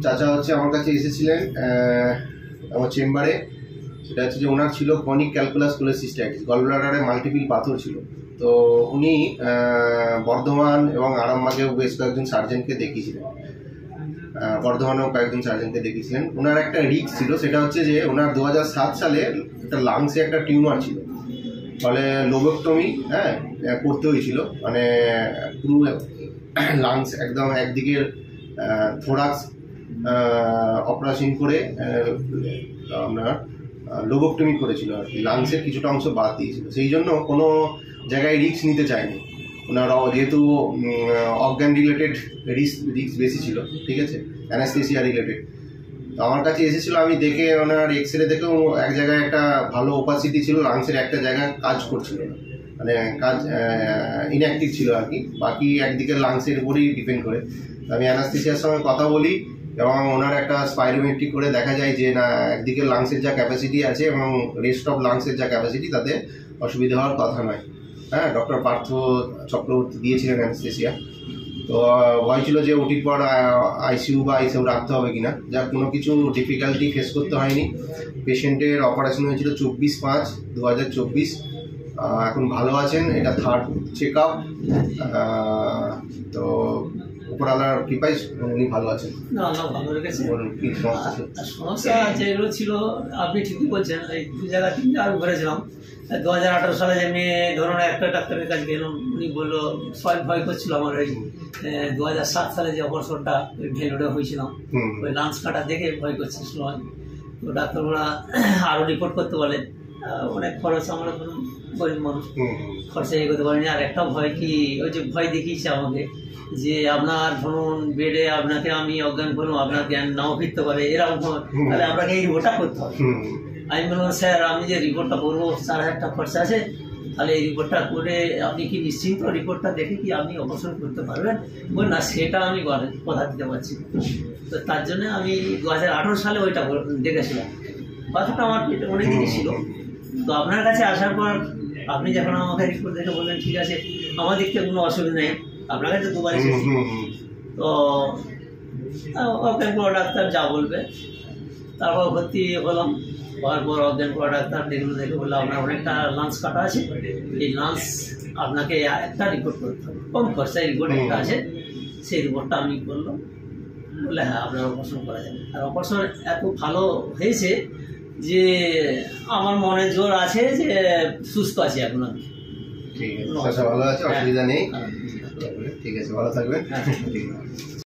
চাচা হচ্ছে আমার কাছে এসেছিলেন আমার চেম্বারে। সেটা হচ্ছে যে ওনার ছিল ক্রনিক ক্যালকুলাস কোলেসিস্টাইটিস, গলব্লাডারে মাল্টিপল পাথর ছিল। তো উনি বর্ধমান এবং আরামবাগেও বেশ কয়েকজন সার্জেনকে দেখিয়েছিলেন, বর্ধমানেও কয়েকজন সার্জেনকে দেখিয়েছিলেন। ওনার একটা রিস্ক ছিল, সেটা হচ্ছে যে ওনার 2007 সালে একটা লাংসে একটা টিউমার ছিল, ফলে লোবোক্টমি করতে হয়েছিল। মানে পুরো লাংস একদম একদিকের থোরাক্স অপারেশন করে আপনার লোবোক্টমি করেছিল আর কি, লাংসের কিছুটা অংশ বাদ দিয়েছিল। সেই জন্য কোনো জায়গায় রিস্ক নিতে চায়নি ওনার, যেহেতু অর্গান রিলেটেড রিস্ক বেশি ছিল, ঠিক আছে, অ্যানাস্থেসিয়া রিলেটেড। তো আমার কাছে এসেছিলো, আমি দেখে ওনার এক্সরে দেখেও এক জায়গায় একটা ভালো ওপাসিটি ছিল, লাংসের একটা জায়গায় কাজ করছিল না, মানে কাজ ইনঅ্যাক্টিভ ছিল আর কি, বাকি একদিকে লাংসের উপরেই ডিপেন্ড করে। আমি অ্যানাস্থেসিয়ার সঙ্গে কথা বলি এবং ওনার একটা স্পাইরোমেট্রি করে দেখা যায় যে না, একদিকে লাংসের যা ক্যাপাসিটি আছে এবং রেস্ট অফ লাংসের যা ক্যাপাসিটি, তাতে অসুবিধা হওয়ার কথা নয়। ডক্টর পার্থ চক্রবর্তী দিয়েছিলেন অ্যানাস্থেসিয়া। তো ভয় ছিল যে ওটির পর আইসিইউ বা আইসিইউ রাখতে হবে কিনা, যার কোনো কিছু ডিফিকাল্টি ফেস করতে হয়নি। পেশেন্টের অপারেশন হয়েছিল 24/5/2024। এখন ভালো আছেন, এটা 3rd চেক আপ। তো উপরওয়ালার কৃপায় উনি ভালো আছেন। ভালো রেখেছে। সমস্যা যেগুলো ছিল আপনি ঠিকই বলছেন, এই 2 জায়গা 3 জায়গা ঘুরেছিলাম। 2018 সালে যেমনি ধরুন একটা ডাক্তারের কাছে গেলাম, উনি বললো, সবাই ভয় করছিল আমার ওই 2007 সালে যে অপারেশনটা ওই ভেলোরে হয়েছিলাম, ওই লাংস কাটা দেখে ভয় করছিল সবাই। তো ডাক্তাররা আরও রিপোর্ট করতে বলে, অনেক খরচ, আমরা ধরুন গরিব মানুষ, খরচা করতে পারিনি। আর একটা ভয় কি, ওই যে ভয় দেখিয়েছে আমাকে যে আপনার ধরুন বেডে আপনাকে আমি অজ্ঞান করলাম, আপনার জ্ঞান নাও ফিরতে পারে, এরকম তাহলে আপনাকে এই রিপোর্টটা করতে হবে। আমি বললাম, স্যার আমি যে রিপোর্টটা করবো 4,000 টাকা খরচা আছে, তাহলে এই রিপোর্টটা করে আপনি কি নিশ্চিন্ত রিপোর্টটা দেখে কি আপনি অপারেশন করতে পারবেন? বল না, সেটা আমি কথা দিতে পারছি। তো তার জন্য আমি 2018 সালে ওইটা দেখেছিলাম। কথাটা আমার অনেকদিনই ছিল। তো আপনার কাছে আসার পর আপনি যখন আমাকে রিপোর্ট দেখে বললেন ঠিক আছে, আমার দিক থেকে কোনো অসুবিধা নেই, আপনার কাছে 2বার এসেছি, তো অজ্ঞান করা ডাক্তার যা বলবে। তারপর ভর্তি হলাম, হওয়ার পর অজ্ঞান করা ডাক্তার যেগুলো দেখে বললো আপনার অনেকটা লাংস কাটা আছে, এই লাংস আপনাকে একটা রিপোর্ট করতে হবে, কম খরচায় রিপোর্ট একটা আছে, সেই রিপোর্টটা আমি করলাম। বললে হ্যাঁ, আপনার অপারেশন করা যাবে। আর অপারেশন এত ভালো হয়েছে যে আমার মনে জোর আছে যে সুস্থ আছি এখন আমি। ঠিক আছে, ভালো আছে, অসুবিধা নেই। ঠিক আছে, ভালো থাকবেন।